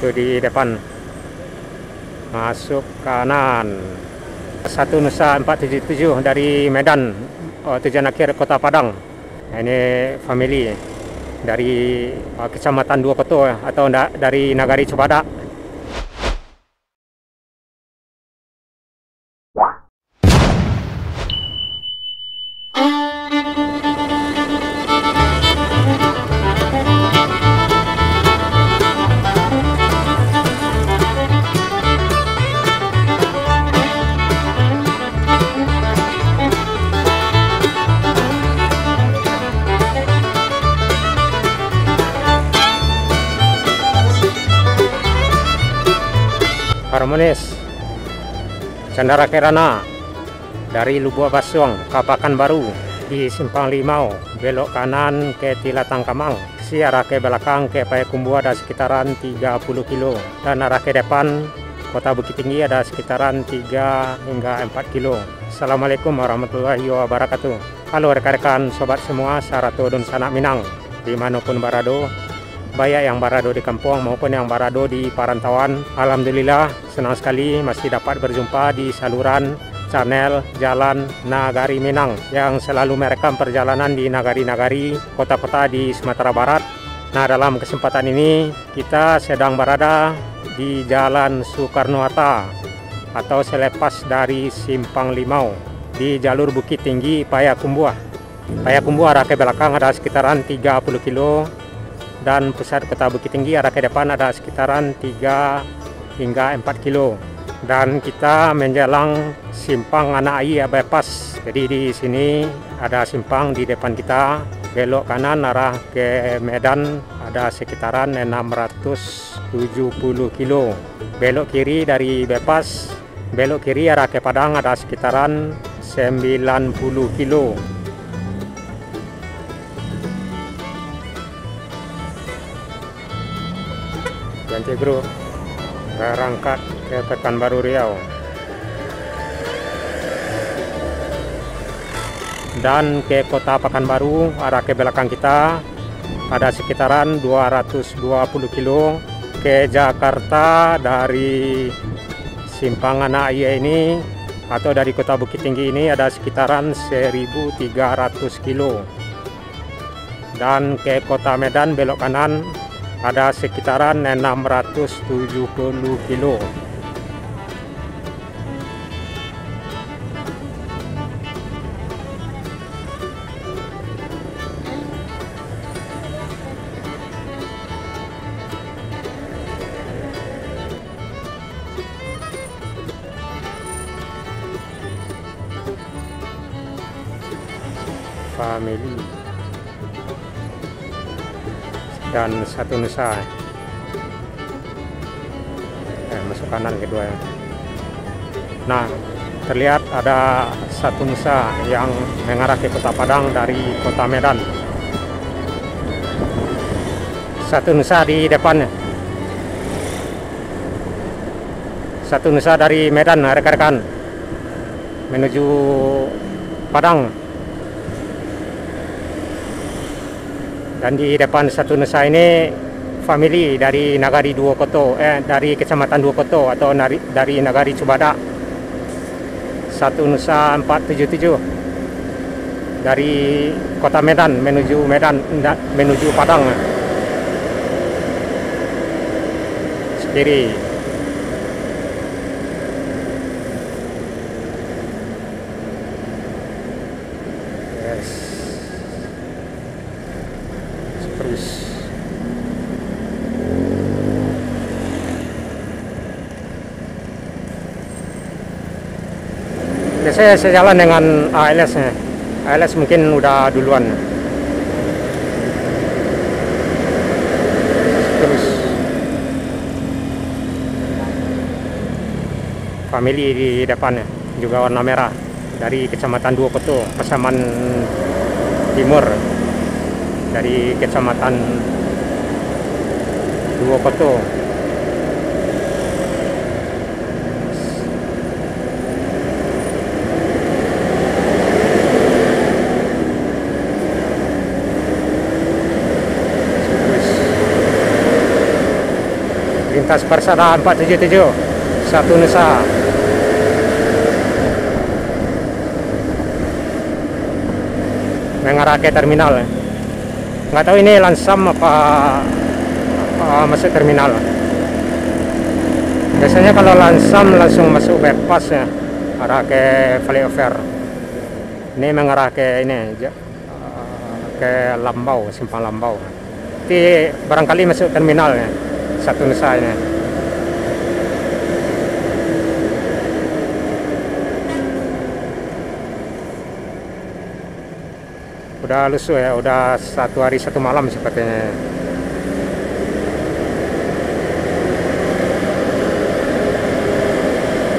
Itu di depan. Masuk kanan. Satu Nusa 477 dari Medan, tujuan akhir Kota Padang. Ini family dari Kecamatan Dua Koto atau dari Nagari Cibadak. Harmonis, Candara Kirana dari Lubuk Basuang, Kapakan Baru di Simpang Limau, belok kanan ke Tilatang Kamang, si arah ke belakang ke Payakumbuh ada sekitaran 30 kilo, dan arah ke depan Kota Bukit Tinggi ada sekitaran 3 hingga 4 kilo. Assalamualaikum warahmatullahi wabarakatuh. Halo rekan-rekan sobat semua, Sarato dan Sanak Minang dimanapun berada, baik yang berada di kampung maupun yang berada di perantauan. Alhamdulillah senang sekali masih dapat berjumpa di saluran channel Jalan Nagari Minang yang selalu merekam perjalanan di nagari-nagari kota-kota di Sumatera Barat. Nah, dalam kesempatan ini kita sedang berada di Jalan Soekarno-Hatta atau selepas dari Simpang Limau di jalur Bukit Tinggi Payakumbuh. Payakumbuh arah ke belakang ada sekitaran 30 kilo, dan pusat Kota Bukit Tinggi arah ke depan ada sekitaran 3 hingga 4 kilo. Dan kita menjelang simpang Anak Ai bypass. Jadi di sini ada simpang di depan kita, belok kanan arah ke Medan ada sekitaran 670 kilo. Belok kiri dari bypass, belok kiri arah ke Padang ada sekitaran 90 kilo. Ganti grup berangkat ke Pekanbaru Riau, dan ke Kota Pekanbaru arah ke belakang kita ada sekitaran 220 kilo. Ke Jakarta dari Simpang Anak Ai ini atau dari Kota Bukit Tinggi ini ada sekitaran 1300 kilo, dan ke Kota Medan belok kanan ada sekitaran 670 kilo. Family dan Satu Nusa. Masuk kanan kedua ya. Nah, terlihat ada Satu Nusa yang mengarah ke Kota Padang dari Kota Medan. Satu Nusa di depannya. Satu Nusa dari Medan rekan-rekan menuju Padang. Dan di depan Satu Nusa ini family dari Nagari Dua Koto, dari Kecamatan Dua Koto atau dari Nagari Cibadak. Satu Nusa 477 dari Kota Medan menuju Padang. Kiri. Yes. Terus saya sejalan dengan ALS nya. ALS mungkin udah duluan. Terus family di depannya juga warna merah dari Kecamatan Dua Koto, Pasaman Timur dari Kecamatan Dua Koto. lintas Persada 477 Satu Nusa. Mengarah ke terminal. Nggak tahu ini langsam apa masuk terminal. Biasanya kalau langsam langsung masuk bypass ya, arah ke flyover. Ini mengarah ke ini ke Lambau, Simpang Lambau. Tapi barangkali masuk terminal ya, Satu Nusa ini. Udah lusuh ya, udah 1 hari 1 malam sepertinya.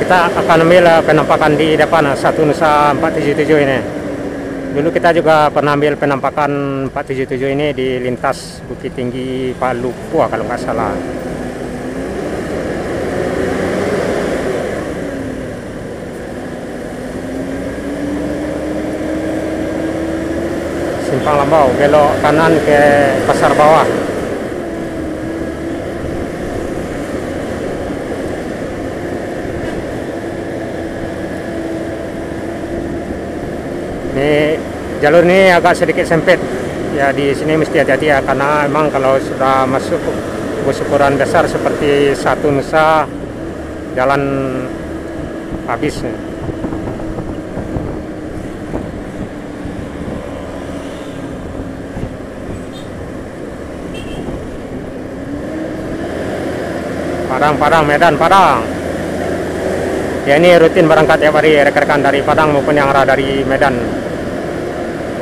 Kita akan ambil penampakan di depan Satu Nusa 477 ini. Dulu kita juga pernah ambil penampakan 477 ini di lintas Bukit Tinggi Palupua kalau nggak salah. Simpang Lambau, belok kanan ke Pasar Bawah. Ini jalur ini agak sedikit sempit. Ya di sini mesti hati-hati ya, karena memang kalau sudah masuk bus ukuran besar seperti Satu Nusa, jalan habis. Padang, Medan, Padang. Ya ini rutin berangkat tiap hari rekan-rekan dari Padang maupun yang arah dari Medan.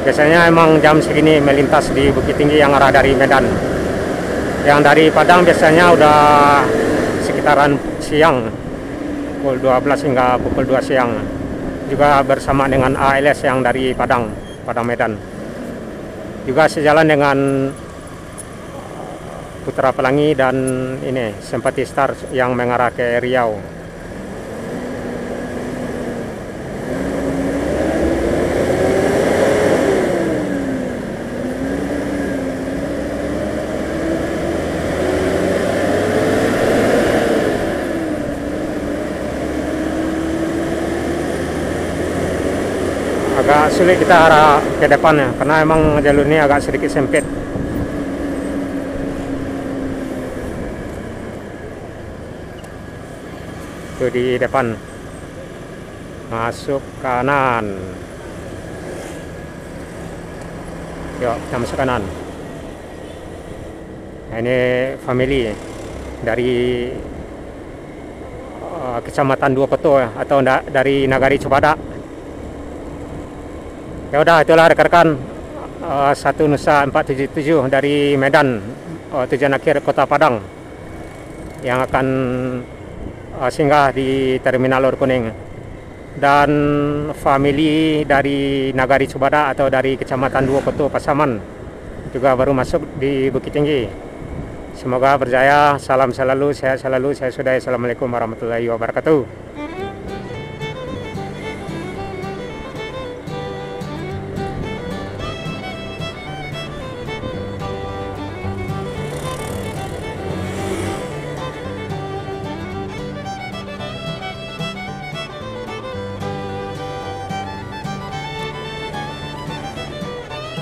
Biasanya emang jam segini melintas di Bukit Tinggi yang arah dari Medan. Yang dari Padang biasanya udah sekitaran siang, pukul 12 hingga pukul 2 siang. Juga bersama dengan ALS yang dari Padang Medan. Juga sejalan dengan Putra Pelangi dan ini Simpati Star yang mengarah ke Riau. Agak sulit kita arah ke depannya karena emang jalur ini agak sedikit sempit. Itu di depan, masuk kanan. Yuk kita masuk kanan. Nah, ini family dari Kecamatan Dua Koto atau dari Nagari Cibadak. Ya udah, itulah rekan-rekan Satu Nusa 477 dari Medan, tujuan akhir Kota Padang, yang akan singgah di Terminal Lor Kuning. Dan family dari Nagari Cibadak atau dari Kecamatan Dua Koto Pasaman juga baru masuk di Bukit Tinggi. Semoga berjaya, salam selalu, sehat selalu. Saya sudah, assalamualaikum warahmatullahi wabarakatuh.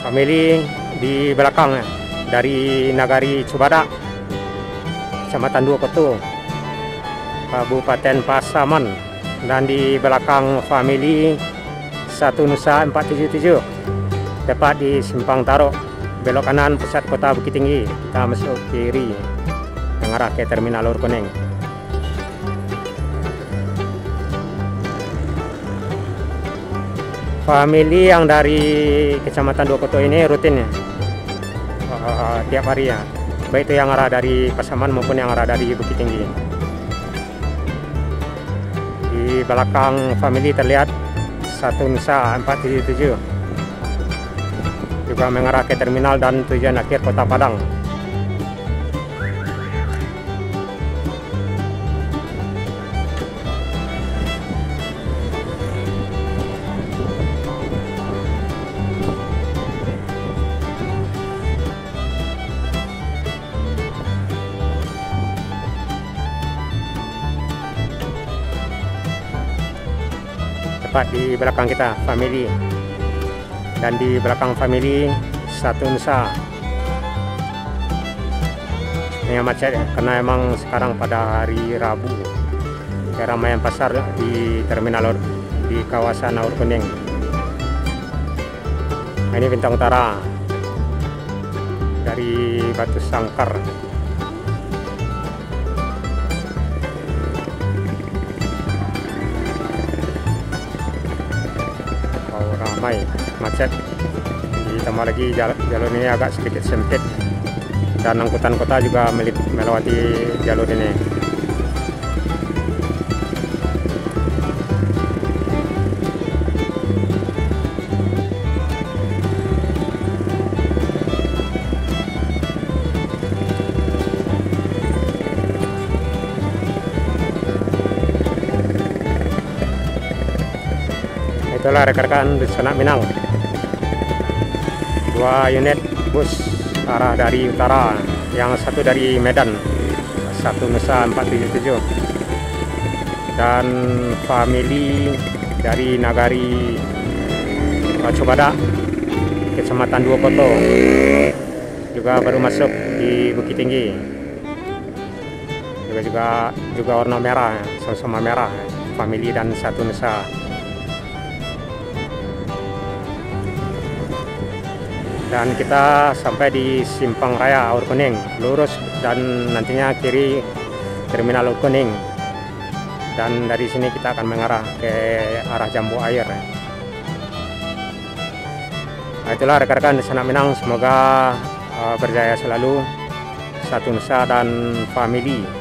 Family di belakang dari Nagari Cibadak, Kecamatan Dua Koto, Kabupaten Pasaman, dan di belakang family Satu Nusa 477 tepat di Simpang Tarok, belok kanan pusat kota Bukit Tinggi. Kita masuk kiri mengarah ke Terminal Lor Kuning. Family yang dari Kecamatan Dua Koto ini rutin ya, tiap hari ya, baik itu yang arah dari Pasaman maupun yang arah dari Bukit Tinggi. Di belakang family terlihat Satu Nusa 477 juga mengarah ke terminal dan tujuan akhir Kota Padang. tepat di belakang kita family, dan di belakang family Satu Nusa. Ini macet ya, karena emang sekarang pada hari Rabu keramaian pasar di terminal di kawasan Aur Kuning. Ini Bintang Utara dari Batu Sangkar. Oh, ramai, macet. Ditambah lagi jalur ini agak sedikit sempit, dan angkutan kota juga melewati jalur ini. Itulah rekan-rekan di Sanak Minang, 2 unit bus arah dari utara, yang satu dari Medan, Satu Nusa 477, dan family dari Nagari Cobadak, Kecamatan Dua Koto, juga baru masuk di Bukit Tinggi, juga warna merah, sama-sama merah, family dan Satu Nusa. Dan kita sampai di Simpang Raya Aur Kuning, lurus dan nantinya kiri terminal Aur Kuning. Dan dari sini kita akan mengarah ke arah Jambu Air. Nah, itulah rekan-rekan di Sanak Minang, semoga berjaya selalu Satu Nusa dan family.